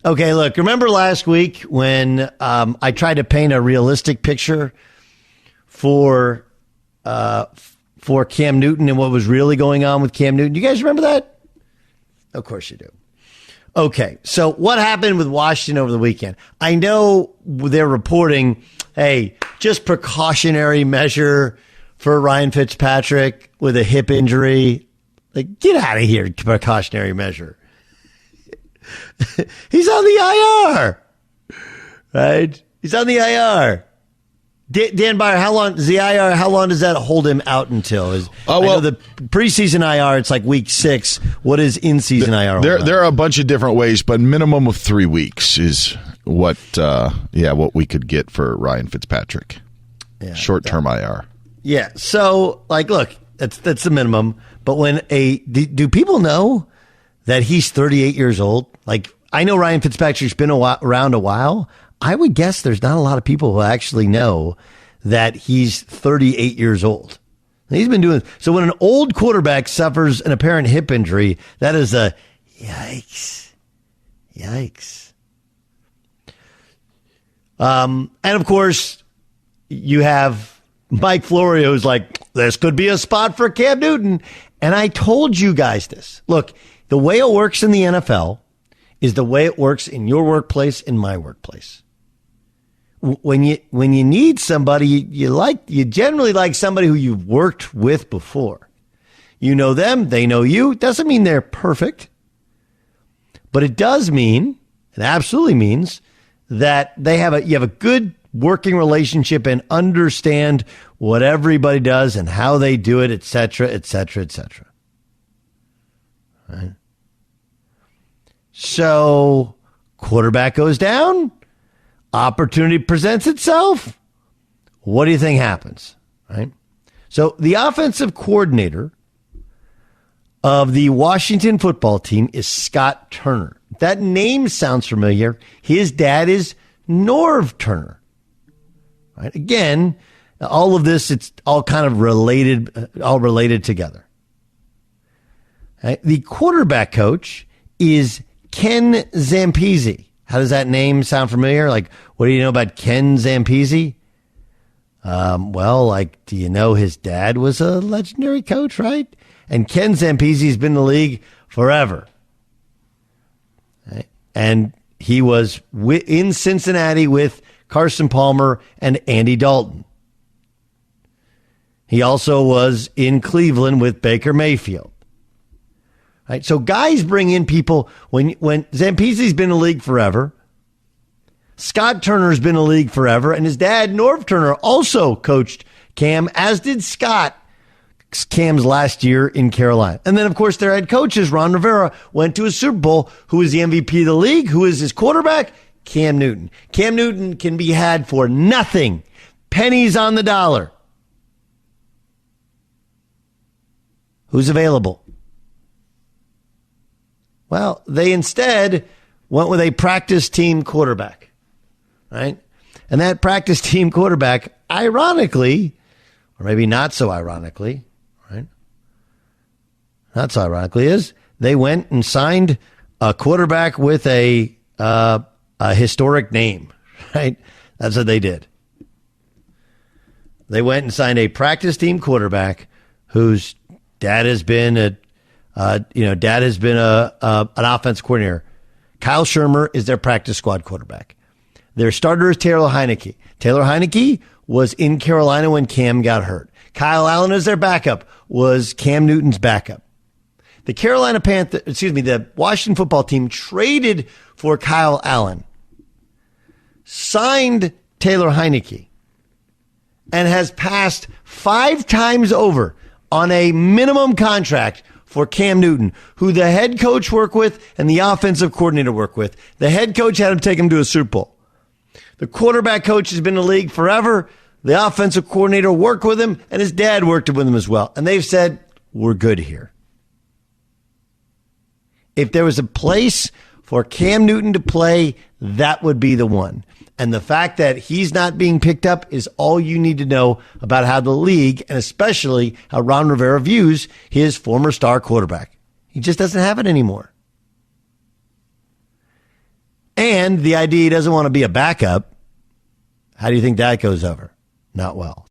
Okay, look, remember last week when I tried to paint a realistic picture for Cam Newton and what was really going on with Cam Newton? You guys remember that? Of course you do. Okay, so what happened with Washington over the weekend? I know they're reporting, hey, just precautionary measure for Ryan Fitzpatrick with a hip injury. Like, get out of here, precautionary measure. He's on the IR, right? He's on the IR. Dan Byer, how long does the IR? How long does that hold him out until? I know the preseason IR, it's like week 6. What is in-season IR? There are a bunch of different ways, but minimum of 3 weeks is what we could get for Ryan Fitzpatrick. Yeah, short-term IR. Yeah. So, look, that's the minimum. But when do people know that he's 38 years old? Like, I know Ryan Fitzpatrick's been around a while. I would guess there's not a lot of people who actually know that he's 38 years old. He's been doing so. When an old quarterback suffers an apparent hip injury, that is a yikes. And of course, you have Mike Florio, who's like, this could be a spot for Cam Newton. And I told you guys this. Look, the way it works in the NFL is the way it works in your workplace, in my workplace. When you need somebody, you generally like somebody who you've worked with before. You know them, they know you. Doesn't mean they're perfect, but it does mean, it absolutely means that you have a good working relationship and understand what everybody does and how they do it, et cetera, et cetera, et cetera. Right? So, quarterback goes down. Opportunity presents itself. What do you think happens? Right? So, the offensive coordinator of the Washington football team is Scott Turner. That name sounds familiar. His dad is Norv Turner. Right? Again, all of this, it's all kind of related together. Right? The quarterback coach is Ken Zampese. How does that name sound familiar? Like, what do you know about Ken Zampese? Do you know his dad was a legendary coach, right? And Ken Zampese's been in the league forever. Right? And he was in Cincinnati with Carson Palmer and Andy Dalton. He also was in Cleveland with Baker Mayfield. Right? So guys bring in people when Zampese's been in the league forever. Scott Turner's been in the league forever, and his dad, Norv Turner, also coached Cam, as did Scott, Cam's last year in Carolina. And then, of course, their head coaches, Ron Rivera, went to a Super Bowl. Who is the MVP of the league? Who is his quarterback? Cam Newton. Cam Newton can be had for nothing. Pennies on the dollar. Who's available? Well, they instead went with a practice team quarterback, right? And that practice team quarterback, ironically, or maybe not so ironically, right? Not so ironically, is they went and signed a quarterback with a historic name, right? That's what they did. They went and signed a practice team quarterback whose dad has been an offense coordinator. Kyle Shermer is their practice squad quarterback. Their starter is Taylor Heineke. Taylor Heineke was in Carolina when Cam got hurt. Kyle Allen is their backup, was Cam Newton's backup. The Washington football team traded for Kyle Allen, signed Taylor Heineke, and has passed 5 times over on a minimum contract for Cam Newton, who the head coach worked with and the offensive coordinator worked with. The head coach had him take him to a Super Bowl. The quarterback coach has been in the league forever. The offensive coordinator worked with him, and his dad worked with him as well. And they've said, we're good here. If there was a place for Cam Newton to play, that would be the one. And the fact that he's not being picked up is all you need to know about how the league, and especially how Ron Rivera views his former star quarterback. He just doesn't have it anymore. And the idea he doesn't want to be a backup. How do you think that goes over? Not well.